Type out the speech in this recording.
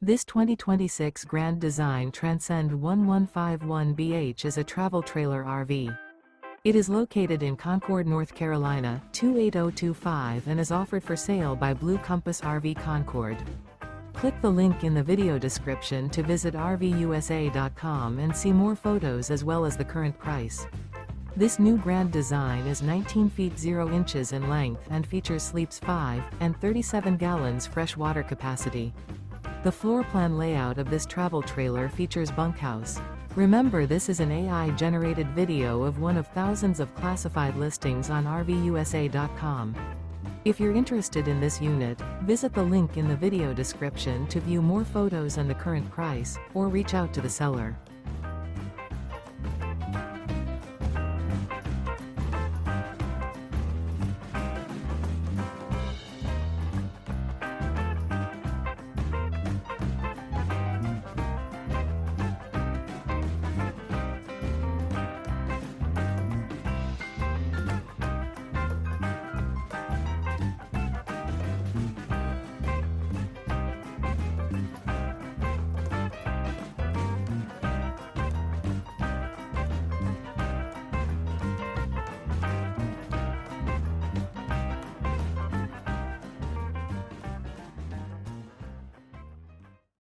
This 2026 Grand Design Transcend 1151BH is a travel trailer RV. It is located in Concord, North Carolina, 28025 and is offered for sale by Blue Compass RV Concord. Click the link in the video description to visit RVUSA.com and see more photos as well as the current price. This new Grand Design is 19 feet 0 inches in length and features sleeps 5 and 37 gallons fresh water capacity. The floor plan layout of this travel trailer features bunkhouse. Remember, this is an AI-generated video of one of thousands of classified listings on RVUSA.com. If you're interested in this unit, visit the link in the video description to view more photos and the current price, or reach out to the seller.